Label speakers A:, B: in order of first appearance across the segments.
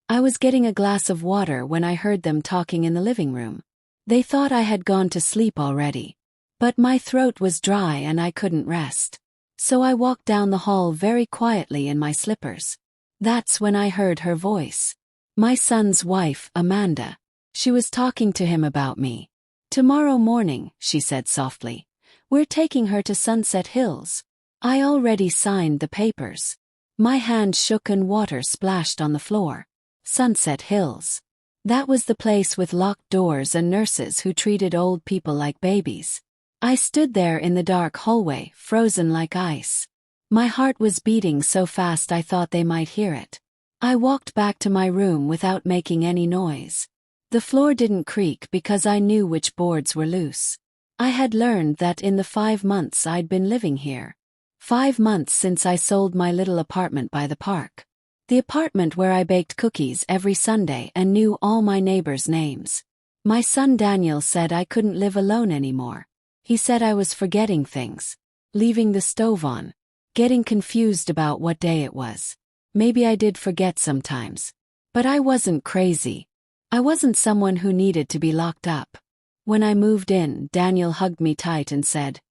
A: I was getting a glass of water when I heard them talking in the living room. They thought I had gone to sleep already. But my throat was dry and I couldn't rest. So I walked down the hall very quietly in my slippers. That's when I heard her voice. My son's wife, Amanda. She was talking to him about me. "Tomorrow morning," she said softly. "We're taking her to Sunset Hills." I already signed the papers. My hand shook and water splashed on the floor. Sunset Hills. That was the place with locked doors and nurses who treated old people like babies. I stood there in the dark hallway, frozen like ice. My heart was beating so fast I thought they might hear it. I walked back to my room without making any noise. The floor didn't creak because I knew which boards were loose. I had learned that in the 5 months I'd been living here. 5 months since I sold my little apartment by the park. The apartment where I baked cookies every Sunday and knew all my neighbors' names. My son Daniel said I couldn't live alone anymore. He said I was forgetting things. Leaving the stove on. Getting confused about what day it was. Maybe I did forget sometimes. But I wasn't crazy. I wasn't someone who needed to be locked up. When I moved in, Daniel hugged me tight and said,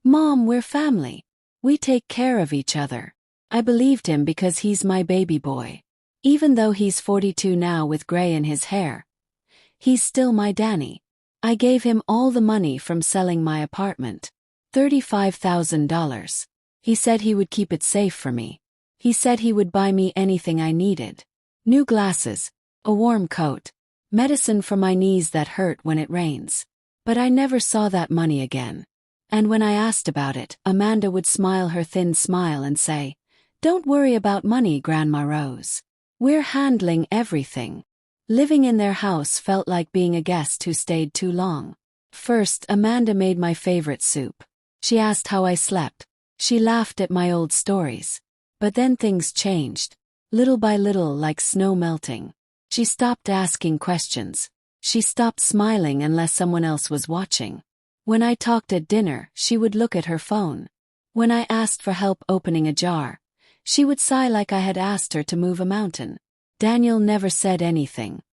A: "Mom, we're family. We take care of each other." I believed him because he's my baby boy. Even though he's 42 now with gray in his hair, he's still my Danny. I gave him all the money from selling my apartment. $35,000. He said he would keep it safe for me. He said he would buy me anything I needed. New glasses, a warm coat, medicine for my knees that hurt when it rains. But I never saw that money again. And when I asked about it, Amanda would smile her thin smile and say, "Don't worry about money, Grandma Rose. We're handling everything." Living in their house felt like being a guest who stayed too long. First, Amanda made my favorite soup. She asked how I slept. She laughed at my old stories. But then things changed. Little by little, like snow melting. She stopped asking questions. She stopped smiling unless someone else was watching. When I talked at dinner, she would look at her phone. When I asked for help opening a jar, she would sigh like I had asked her to move a mountain. Daniel never said anything.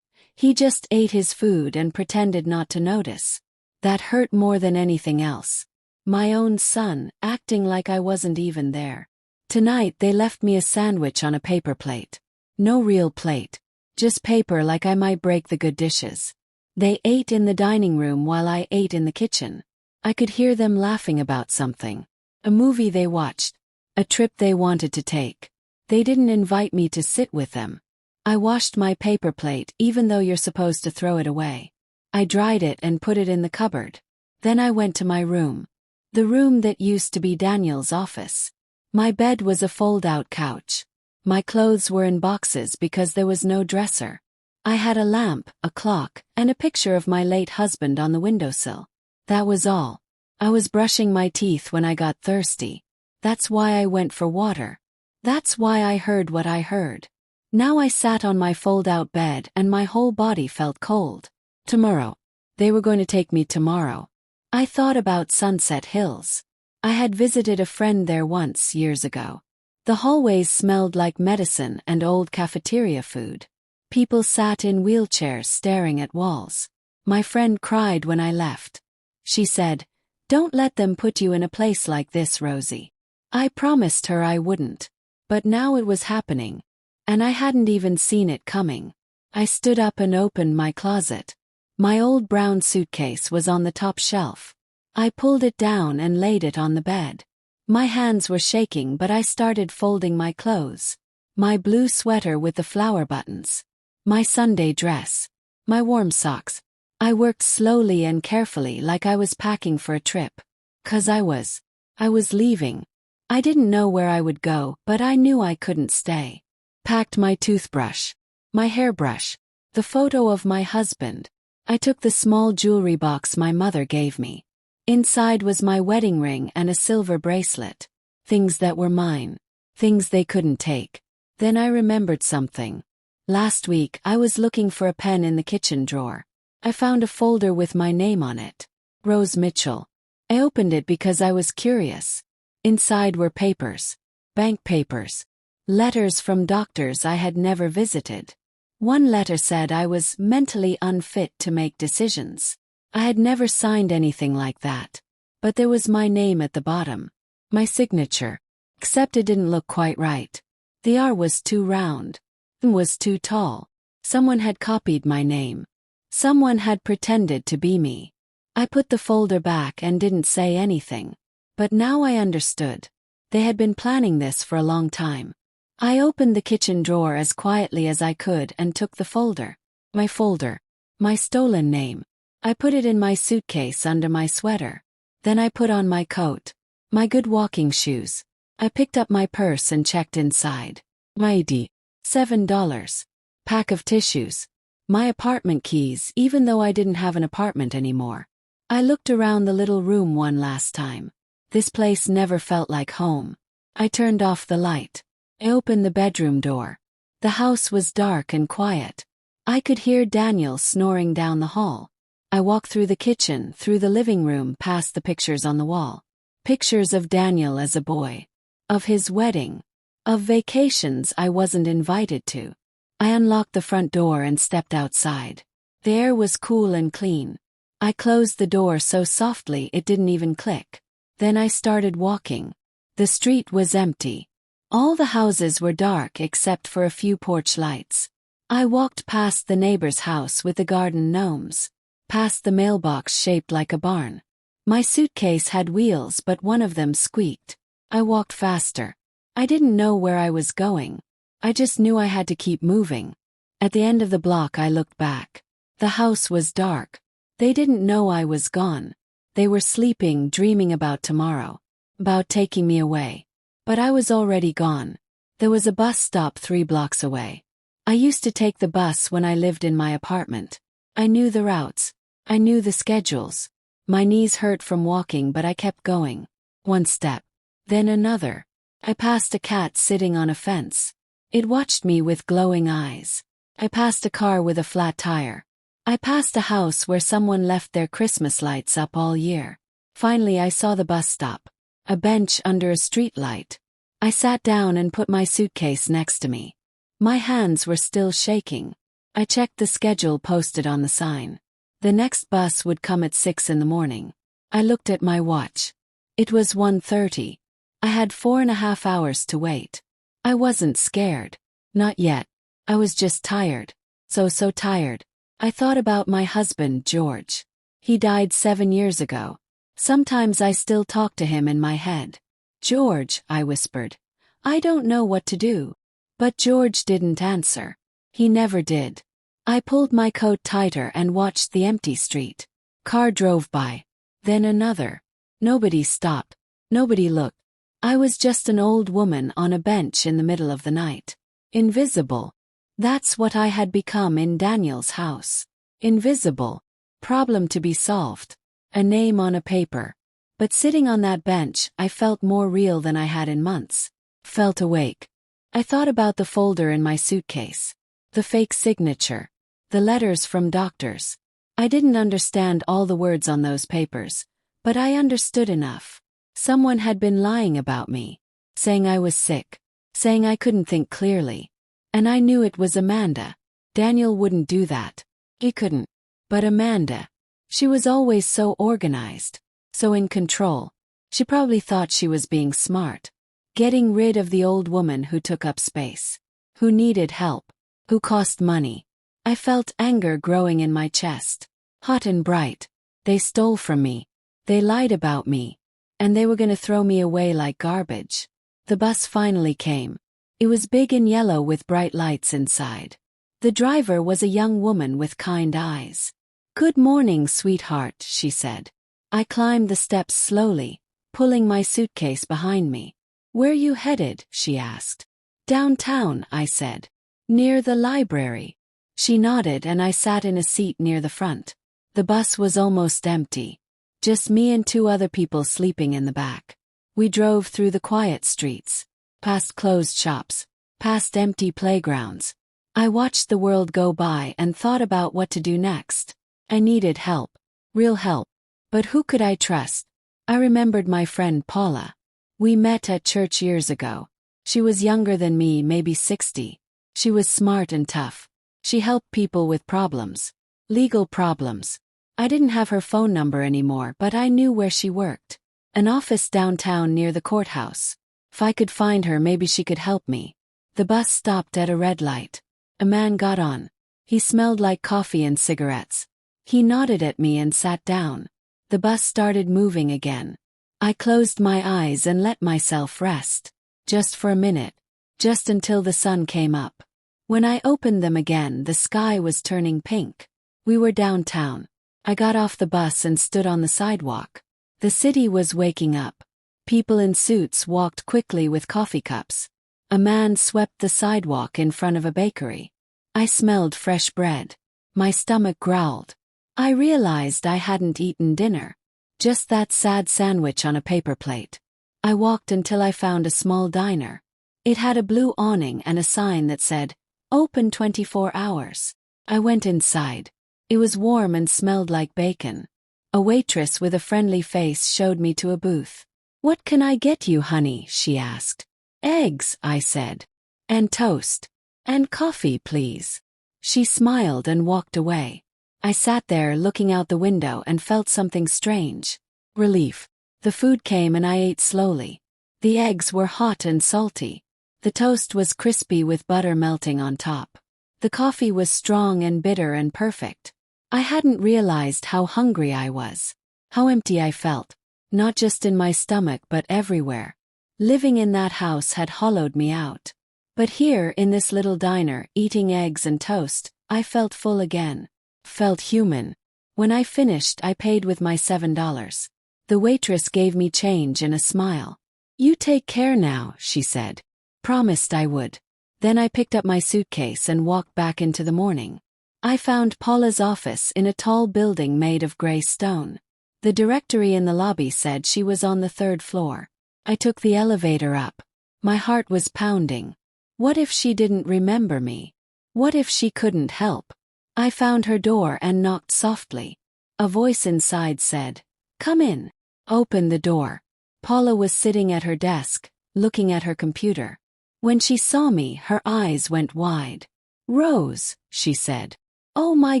A: He just ate his food and pretended not to notice. That hurt more than anything else. My own son, acting like I wasn't even there. Tonight they left me a sandwich on a paper plate. No real plate. Just paper like I might break the good dishes. They ate in the dining room while I ate in the kitchen. I could hear them laughing about something. A movie they watched. A trip they wanted to take. They didn't invite me to sit with them. I washed my paper plate even though you're supposed to throw it away. I dried it and put it in the cupboard. Then I went to my room. The room that used to be Daniel's office. My bed was a fold-out couch. My clothes were in boxes because there was no dresser. I had a lamp, a clock, and a picture of my late husband on the windowsill. That was all. I was brushing my teeth when I got thirsty. That's why I went for water. That's why I heard what I heard. Now I sat on my fold-out bed and my whole body felt cold. Tomorrow. They were going to take me tomorrow. I thought about Sunset Hills. I had visited a friend there once years ago. The hallways smelled like medicine and old cafeteria food. People sat in wheelchairs staring at walls. My friend cried when I left. She said, "Don't let them put you in a place like this, Rosie." I promised her I wouldn't. But now it was happening. And I hadn't even seen it coming. I stood up and opened my closet. My old brown suitcase was on the top shelf. I pulled it down and laid it on the bed. My hands were shaking, but I started folding my clothes. My blue sweater with the flower buttons. My Sunday dress. My warm socks. I worked slowly and carefully like I was packing for a trip. 'Cause I was leaving. I didn't know where I would go, but I knew I couldn't stay. Packed my toothbrush. My hairbrush. The photo of my husband. I took the small jewelry box my mother gave me. Inside was my wedding ring and a silver bracelet. Things that were mine. Things they couldn't take. Then I remembered something. Last week I was looking for a pen in the kitchen drawer. I found a folder with my name on it. Rose Mitchell. I opened it because I was curious. Inside were papers. Bank papers. Letters from doctors I had never visited. One letter said I was mentally unfit to make decisions. I had never signed anything like that. But there was my name at the bottom. My signature. Except it didn't look quite right. The R was too round. M was too tall. Someone had copied my name. Someone had pretended to be me. I put the folder back and didn't say anything. But now I understood. They had been planning this for a long time. I opened the kitchen drawer as quietly as I could and took the folder. My folder. My stolen name. I put it in my suitcase under my sweater. Then I put on my coat. My good walking shoes. I picked up my purse and checked inside. My ID. $7. Pack of tissues. My apartment keys, even though I didn't have an apartment anymore. I looked around the little room one last time. This place never felt like home. I turned off the light. I opened the bedroom door. The house was dark and quiet. I could hear Daniel snoring down the hall. I walked through the kitchen, through the living room, past the pictures on the wall. Pictures of Daniel as a boy. Of his wedding. Of vacations I wasn't invited to. I unlocked the front door and stepped outside. The air was cool and clean. I closed the door so softly it didn't even click. Then I started walking. The street was empty. All the houses were dark except for a few porch lights. I walked past the neighbor's house with the garden gnomes. Past the mailbox shaped like a barn. My suitcase had wheels, but one of them squeaked. I walked faster. I didn't know where I was going. I just knew I had to keep moving. At the end of the block I looked back. The house was dark. They didn't know I was gone. They were sleeping, dreaming about tomorrow. About taking me away. But I was already gone. There was a bus stop 3 blocks away. I used to take the bus when I lived in my apartment. I knew the routes. I knew the schedules. My knees hurt from walking, but I kept going. One step. Then another. I passed a cat sitting on a fence. It watched me with glowing eyes. I passed a car with a flat tire. I passed a house where someone left their Christmas lights up all year. Finally I saw the bus stop. A bench under a street light. I sat down and put my suitcase next to me. My hands were still shaking. I checked the schedule posted on the sign. The next bus would come at 6 in the morning. I looked at my watch. It was 1:30. I had 4.5 hours to wait. I wasn't scared. Not yet. I was just tired. So tired. I thought about my husband, George. He died 7 years ago. Sometimes I still talk to him in my head. George, I whispered. I don't know what to do. But George didn't answer. He never did. I pulled my coat tighter and watched the empty street. Car drove by. Then another. Nobody stopped. Nobody looked. I was just an old woman on a bench in the middle of the night. Invisible. That's what I had become in Daniel's house. Invisible. Problem to be solved. A name on a paper. But sitting on that bench, I felt more real than I had in months. Felt awake. I thought about the folder in my suitcase. The fake signature. The letters from doctors. I didn't understand all the words on those papers, but I understood enough. Someone had been lying about me. Saying I was sick. Saying I couldn't think clearly. And I knew it was Amanda. Daniel wouldn't do that. He couldn't. But Amanda. She was always so organized. So in control. She probably thought she was being smart. Getting rid of the old woman who took up space. Who needed help. Who cost money. I felt anger growing in my chest. Hot and bright. They stole from me. They lied about me. And they were gonna throw me away like garbage. The bus finally came. It was big and yellow with bright lights inside. The driver was a young woman with kind eyes. Good morning, sweetheart, she said. I climbed the steps slowly, pulling my suitcase behind me. Where you headed? She asked. Downtown, I said. Near the library. She nodded and I sat in a seat near the front. The bus was almost empty. Just me and 2 other people sleeping in the back. We drove through the quiet streets. Past closed shops. Past empty playgrounds. I watched the world go by and thought about what to do next. I needed help. Real help. But who could I trust? I remembered my friend Paula. We met at church years ago. She was younger than me, maybe 60. She was smart and tough. She helped people with problems. Legal problems. I didn't have her phone number anymore, but I knew where she worked. An office downtown near the courthouse. If I could find her, maybe she could help me. The bus stopped at a red light. A man got on. He smelled like coffee and cigarettes. He nodded at me and sat down. The bus started moving again. I closed my eyes and let myself rest. Just for a minute. Just until the sun came up. When I opened them again, the sky was turning pink. We were downtown. I got off the bus and stood on the sidewalk. The city was waking up. People in suits walked quickly with coffee cups. A man swept the sidewalk in front of a bakery. I smelled fresh bread. My stomach growled. I realized I hadn't eaten dinner. Just that sad sandwich on a paper plate. I walked until I found a small diner. It had a blue awning and a sign that said, "Open 24 hours." I went inside. It was warm and smelled like bacon. A waitress with a friendly face showed me to a booth. "What can I get you, honey?" she asked. "Eggs," I said. "And toast. And coffee, please." She smiled and walked away. I sat there looking out the window and felt something strange. Relief. The food came and I ate slowly. The eggs were hot and salty. The toast was crispy with butter melting on top. The coffee was strong and bitter and perfect. I hadn't realized how hungry I was. How empty I felt. Not just in my stomach but everywhere. Living in that house had hollowed me out. But here, in this little diner, eating eggs and toast, I felt full again. Felt human. When I finished, I paid with my $7. The waitress gave me change and a smile. "You take care now," she said. Promised I would. Then I picked up my suitcase and walked back into the morning. I found Paula's office in a tall building made of gray stone. The directory in the lobby said she was on the 3rd floor. I took the elevator up. My heart was pounding. What if she didn't remember me? What if she couldn't help? I found her door and knocked softly. A voice inside said, "Come in." Opened the door. Paula was sitting at her desk, looking at her computer. When she saw me, her eyes went wide. "Rose," she said. "Oh my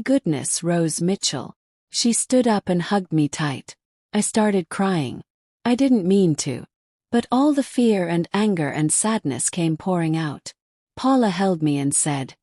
A: goodness, Rose Mitchell." She stood up and hugged me tight. I started crying. I didn't mean to. But all the fear and anger and sadness came pouring out. Paula held me and said,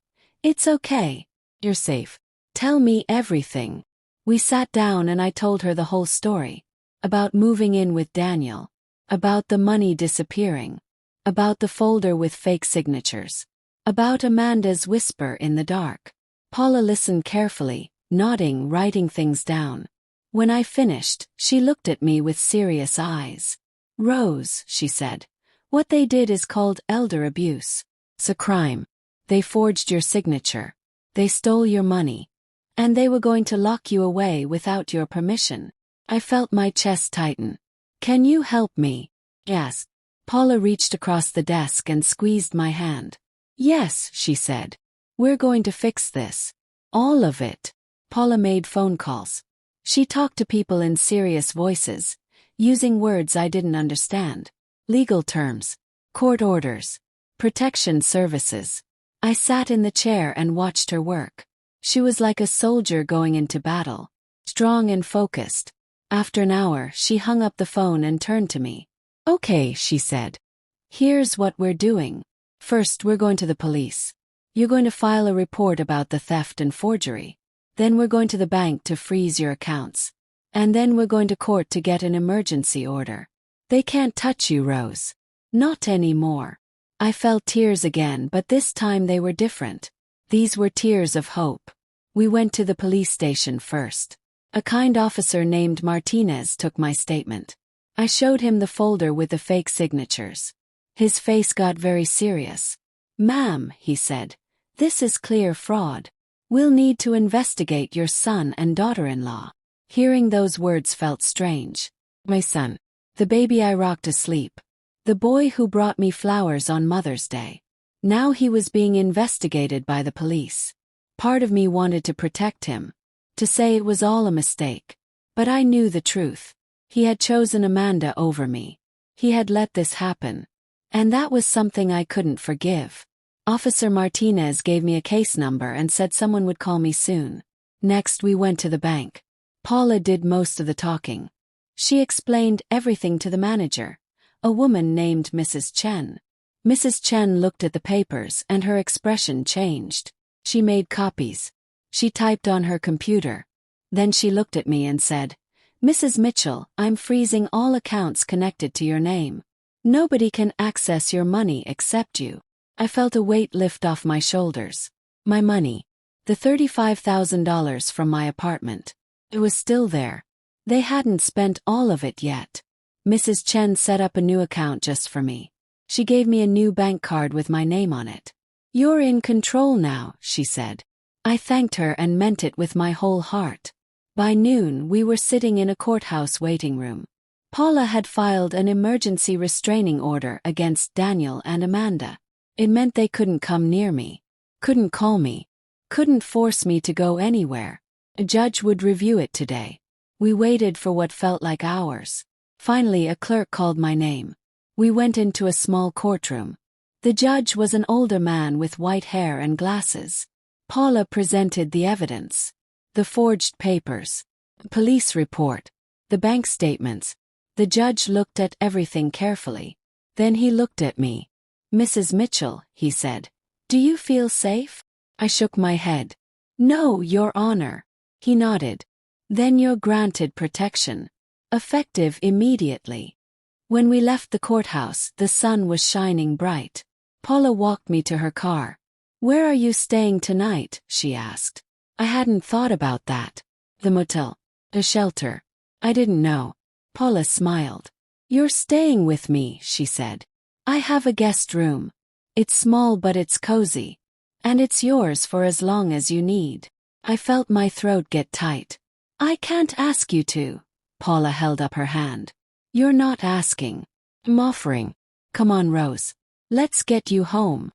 A: "It's okay. You're safe. Tell me everything." We sat down and I told her the whole story. About moving in with Daniel. About the money disappearing. About the folder with fake signatures. About Amanda's whisper in the dark. Paula listened carefully, nodding, writing things down. When I finished, she looked at me with serious eyes. "Rose," she said, "what they did is called elder abuse. It's a crime. They forged your signature. They stole your money. And they were going to lock you away without your permission." I felt my chest tighten. "Can you help me?" "Yes." Paula reached across the desk and squeezed my hand. "Yes," she said. "We're going to fix this. All of it." Paula made phone calls. She talked to people in serious voices, using words I didn't understand. Legal terms. Court orders. Protection services. I sat in the chair and watched her work. She was like a soldier going into battle. Strong and focused. After an hour, she hung up the phone and turned to me. "Okay," she said. "Here's what we're doing. First, we're going to the police. You're going to file a report about the theft and forgery. Then we're going to the bank to freeze your accounts. And then we're going to court to get an emergency order. They can't touch you, Rose. Not anymore." I felt tears again, but this time they were different. These were tears of hope. We went to the police station first. A kind officer named Martinez took my statement. I showed him the folder with the fake signatures. His face got very serious. "Ma'am," he said, "this is clear fraud. We'll need to investigate your son and daughter-in-law." Hearing those words felt strange. My son. The baby I rocked asleep. The boy who brought me flowers on Mother's Day. Now he was being investigated by the police. Part of me wanted to protect him. To say it was all a mistake. But I knew the truth. He had chosen Amanda over me. He had let this happen. And that was something I couldn't forgive. Officer Martinez gave me a case number and said someone would call me soon. Next, we went to the bank. Paula did most of the talking. She explained everything to the manager, a woman named Mrs. Chen. Mrs. Chen looked at the papers and her expression changed. She made copies. She typed on her computer. Then she looked at me and said, "Mrs. Mitchell, I'm freezing all accounts connected to your name. Nobody can access your money except you." I felt a weight lift off my shoulders. My money. The $35,000 from my apartment. It was still there. They hadn't spent all of it yet. Mrs. Chen set up a new account just for me. She gave me a new bank card with my name on it. "You're in control now," she said. I thanked her and meant it with my whole heart. By noon, we were sitting in a courthouse waiting room. Paula had filed an emergency restraining order against Daniel and Amanda. It meant they couldn't come near me, couldn't call me, couldn't force me to go anywhere. A judge would review it today. We waited for what felt like hours. Finally, a clerk called my name. We went into a small courtroom. The judge was an older man with white hair and glasses. Paula presented the evidence. The forged papers. The police report. The bank statements. The judge looked at everything carefully. Then he looked at me. "Mrs. Mitchell," he said, "do you feel safe?" I shook my head. "No, Your Honor." He nodded. "Then you're granted protection. Effective immediately." When we left the courthouse, the sun was shining bright. Paula walked me to her car. "Where are you staying tonight?" she asked. I hadn't thought about that. The motel. A shelter. I didn't know. Paula smiled. "You're staying with me," she said. "I have a guest room. It's small but it's cozy. And it's yours for as long as you need." I felt my throat get tight. "I can't ask you to." Paula held up her hand. "You're not asking. I'm offering. Come on, Rose. Let's get you home."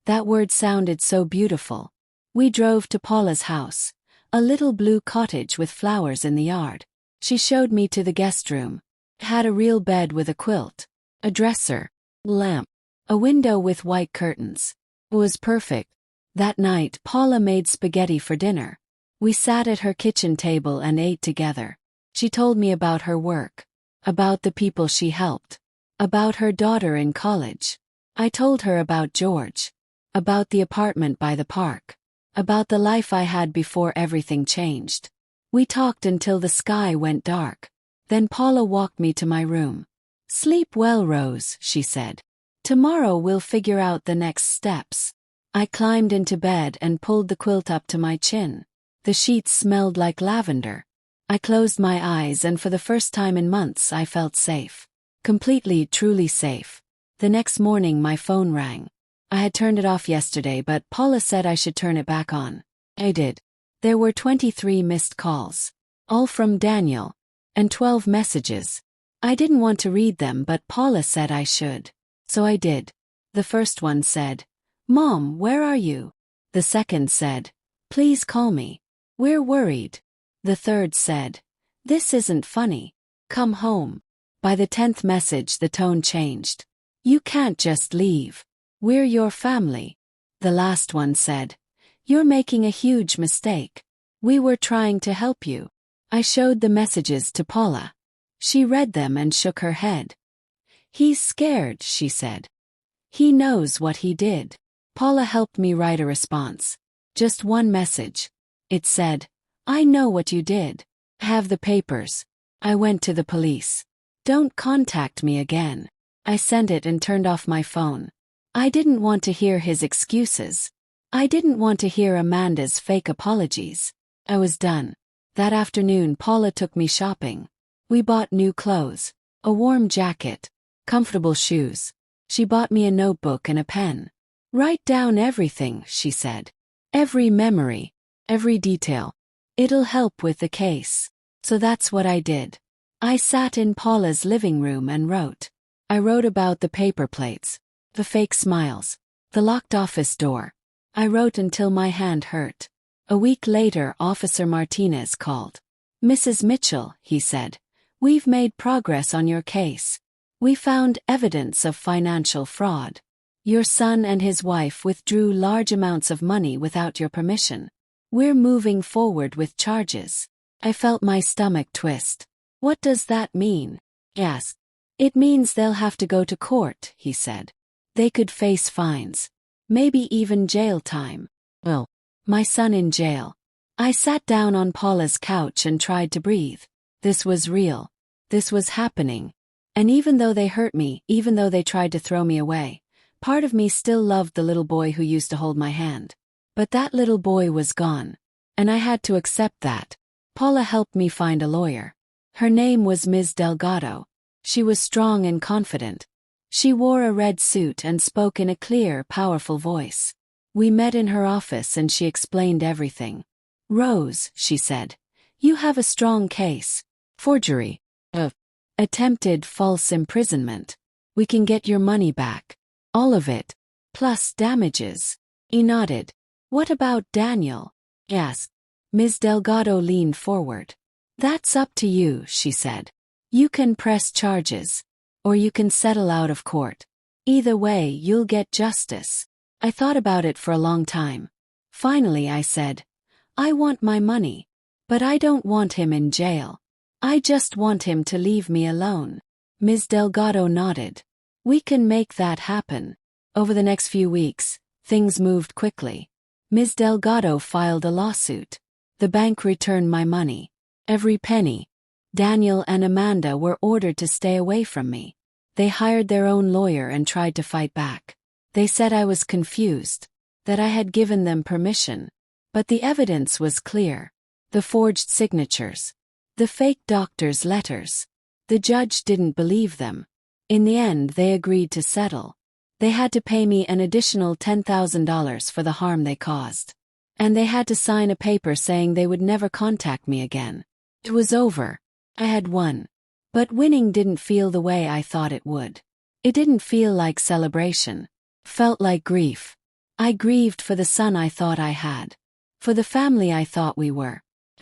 A: That word sounded so beautiful. We drove to Paula's house, a little blue cottage with flowers in the yard. She showed me to the guest room. It had a real bed with a quilt, a dresser, lamp, a window with white curtains. It was perfect. That night, Paula made spaghetti for dinner. We sat at her kitchen table and ate together. She told me about her work, about the people she helped, about her daughter in college. I told her about George, about the apartment by the park, about the life I had before everything changed. We talked until the sky went dark. Then Paula walked me to my room. "Sleep well, Rose," she said. "Tomorrow we'll figure out the next steps." I climbed into bed and pulled the quilt up to my chin. The sheets smelled like lavender. I closed my eyes and for the first time in months I felt safe. Completely, truly safe. The next morning my phone rang. I had turned it off yesterday, but Paula said I should turn it back on. I did. There were 23 missed calls. All from Daniel. And 12 messages. I didn't want to read them, but Paula said I should. So I did. The first one said, "Mom, where are you?" The second said, "Please call me. We're worried." The third said, "This isn't funny. Come home." By the 10th message the tone changed. "You can't just leave. We're your family." The last one said, "You're making a huge mistake. We were trying to help you." I showed the messages to Paula. She read them and shook her head. "He's scared," she said. "He knows what he did." Paula helped me write a response. Just one message. It said, "I know what you did. I have the papers. I went to the police. Don't contact me again." I sent it and turned off my phone. I didn't want to hear his excuses. I didn't want to hear Amanda's fake apologies. I was done. That afternoon Paula took me shopping. We bought new clothes, a warm jacket, comfortable shoes. She bought me a notebook and a pen. "Write down everything," she said. "Every memory, every detail. It'll help with the case." So that's what I did. I sat in Paula's living room and wrote. I wrote about the paper plates, the fake smiles, the locked office door. I wrote until my hand hurt. A week later, Officer Martinez called. "Mrs. Mitchell," he said, "we've made progress on your case. We found evidence of financial fraud." Your son and his wife withdrew large amounts of money without your permission. We're moving forward with charges. I felt my stomach twist. What does that mean? I asked. It means they'll have to go to court, he said. They could face fines. Maybe even jail time. Well, my son in jail. I sat down on Paula's couch and tried to breathe. This was real. This was happening. And even though they hurt me, even though they tried to throw me away, part of me still loved the little boy who used to hold my hand. But that little boy was gone. And I had to accept that. Paula helped me find a lawyer. Her name was Ms. Delgado. She was strong and confident. She wore a red suit and spoke in a clear, powerful voice. We met in her office and she explained everything. Rose, she said, you have a strong case. Forgery. Attempted false imprisonment. We can get your money back. All of it. Plus damages. He nodded. What about Daniel? I asked. Ms. Delgado leaned forward. That's up to you, she said. You can press charges. Or you can settle out of court. Either way, you'll get justice. I thought about it for a long time. Finally, I said, I want my money. But I don't want him in jail. I just want him to leave me alone. Ms. Delgado nodded. We can make that happen. Over the next few weeks, things moved quickly. Ms. Delgado filed a lawsuit. The bank returned my money. Every penny. Daniel and Amanda were ordered to stay away from me. They hired their own lawyer and tried to fight back. They said I was confused, that I had given them permission. But the evidence was clear. The forged signatures. The fake doctor's letters. The judge didn't believe them. In the end, they agreed to settle. They had to pay me an additional $10,000 for the harm they caused. And they had to sign a paper saying they would never contact me again. It was over. I had won. But winning didn't feel the way I thought it would. It didn't feel like celebration. Felt like grief. I grieved for the son I thought I had. For the family I thought we were.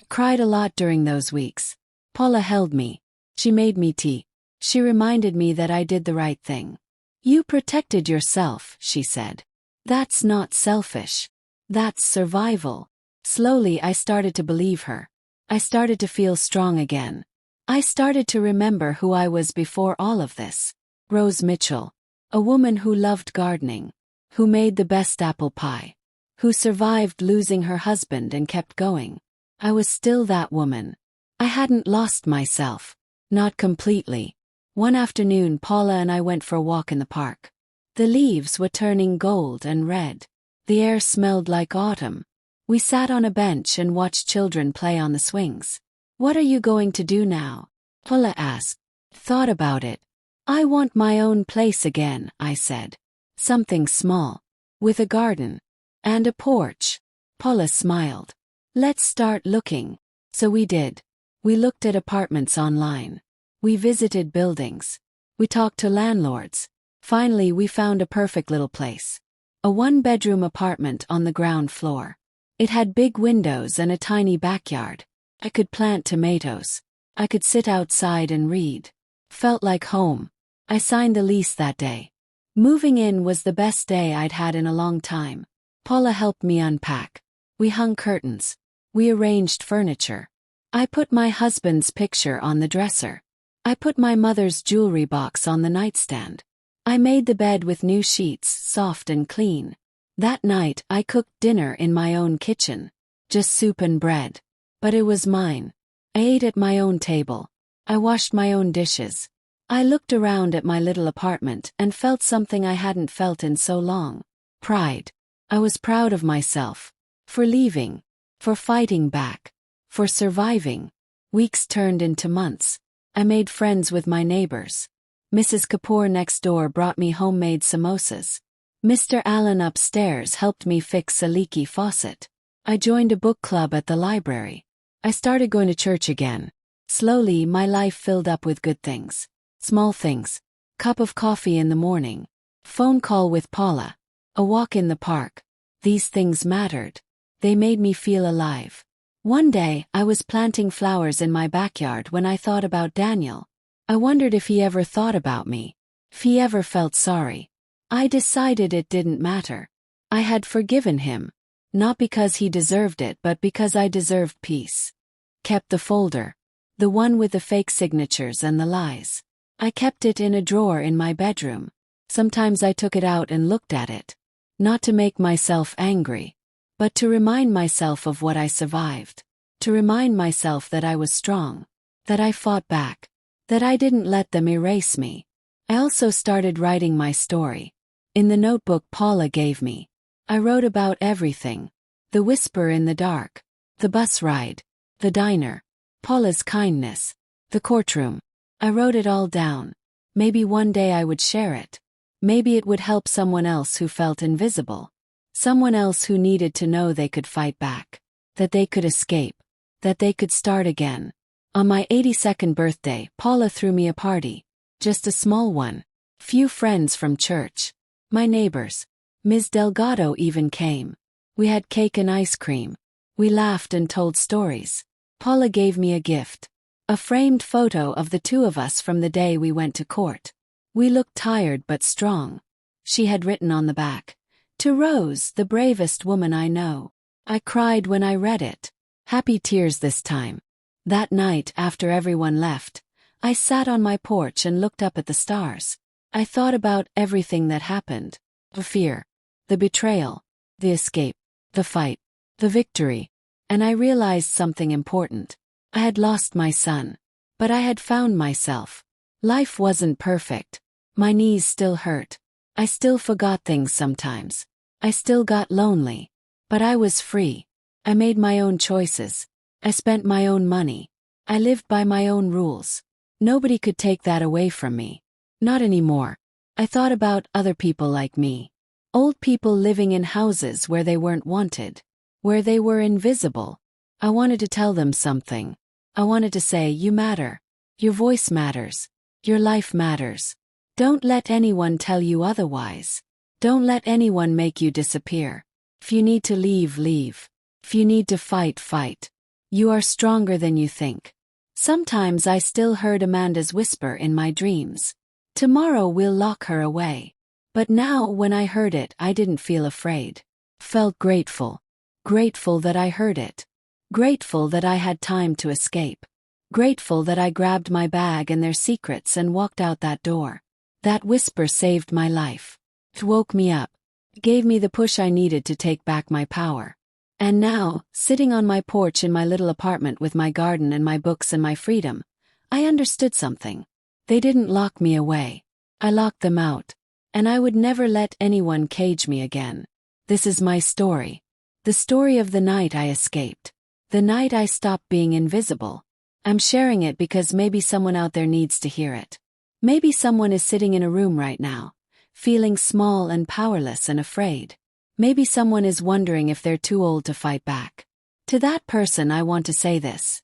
A: Cried a lot during those weeks. Paula held me. She made me tea. She reminded me that I did the right thing. You protected yourself, she said. That's not selfish. That's survival. Slowly I started to believe her. I started to feel strong again. I started to remember who I was before all of this. Rose Mitchell. A woman who loved gardening. Who made the best apple pie. Who survived losing her husband and kept going. I was still that woman. I hadn't lost myself. Not completely. One afternoon Paula and I went for a walk in the park. The leaves were turning gold and red. The air smelled like autumn. We sat on a bench and watched children play on the swings. What are you going to do now? Paula asked. Thought about it. I want my own place again, I said. Something small. With a garden. And a porch. Paula smiled. Let's start looking. So we did. We looked at apartments online. We visited buildings. We talked to landlords. Finally, we found a perfect little place. A one-bedroom apartment on the ground floor. It had big windows and a tiny backyard. I could plant tomatoes. I could sit outside and read. Felt like home. I signed the lease that day. Moving in was the best day I'd had in a long time. Paula helped me unpack. We hung curtains. We arranged furniture. I put my husband's picture on the dresser. I put my mother's jewelry box on the nightstand. I made the bed with new sheets, soft and clean. That night, I cooked dinner in my own kitchen. Just soup and bread. But it was mine. I ate at my own table. I washed my own dishes. I looked around at my little apartment and felt something I hadn't felt in so long. Pride. I was proud of myself. For leaving. For fighting back. For surviving. Weeks turned into months. I made friends with my neighbors. Mrs. Kapoor next door brought me homemade samosas. Mr. Allen upstairs helped me fix a leaky faucet. I joined a book club at the library. I started going to church again. Slowly, my life filled up with good things. Small things. Cup of coffee in the morning. Phone call with Paula. A walk in the park. These things mattered. They made me feel alive. One day, I was planting flowers in my backyard when I thought about Daniel. I wondered if he ever thought about me. If he ever felt sorry. I decided it didn't matter. I had forgiven him. Not because he deserved it but because I deserved peace. Kept the folder. The one with the fake signatures and the lies. I kept it in a drawer in my bedroom. Sometimes I took it out and looked at it. Not to make myself angry, but to remind myself of what I survived. To remind myself that I was strong. That I fought back. That I didn't let them erase me. I also started writing my story. In the notebook Paula gave me. I wrote about everything. The whisper in the dark. The bus ride. The diner. Paula's kindness. The courtroom. I wrote it all down. Maybe one day I would share it. Maybe it would help someone else who felt invisible. Someone else who needed to know they could fight back. That they could escape. That they could start again. On my 82nd birthday, Paula threw me a party. Just a small one. Few friends from church. My neighbors. Ms. Delgado even came. We had cake and ice cream. We laughed and told stories. Paula gave me a gift. A framed photo of the two of us from the day we went to court. We looked tired but strong. She had written on the back, "To Rose, the bravest woman I know." I cried when I read it. Happy tears this time. That night, after everyone left, I sat on my porch and looked up at the stars. I thought about everything that happened. The fear. The betrayal. The escape. The fight. The victory. And I realized something important. I had lost my son. But I had found myself. Life wasn't perfect. My knees still hurt. I still forgot things sometimes. I still got lonely. But I was free. I made my own choices. I spent my own money. I lived by my own rules. Nobody could take that away from me. Not anymore. I thought about other people like me. Old people living in houses where they weren't wanted. Where they were invisible. I wanted to tell them something. I wanted to say, you matter. Your voice matters. Your life matters. Don't let anyone tell you otherwise. Don't let anyone make you disappear. If you need to leave, leave. If you need to fight, fight. You are stronger than you think. Sometimes I still heard Amanda's whisper in my dreams. Tomorrow we'll lock her away. But now when I heard it, I didn't feel afraid. Felt grateful. Grateful that I heard it. Grateful that I had time to escape. Grateful that I grabbed my bag and their secrets and walked out that door. That whisper saved my life. It woke me up. It gave me the push I needed to take back my power. And now, sitting on my porch in my little apartment with my garden and my books and my freedom, I understood something. They didn't lock me away. I locked them out. And I would never let anyone cage me again. This is my story. The story of the night I escaped. The night I stopped being invisible. I'm sharing it because maybe someone out there needs to hear it. Maybe someone is sitting in a room right now, feeling small and powerless and afraid. Maybe someone is wondering if they're too old to fight back. To that person I want to say this.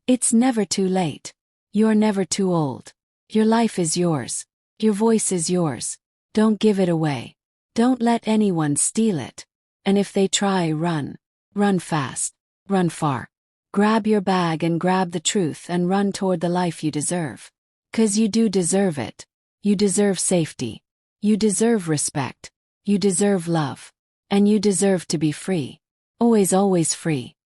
A: It's never too late. You're never too old. Your life is yours. Your voice is yours. Don't give it away. Don't let anyone steal it. And if they try, run. Run fast. Run far. Grab your bag and grab the truth and run toward the life you deserve. 'Cause you do deserve it. You deserve safety. You deserve respect. You deserve love. And you deserve to be free. Always, always free.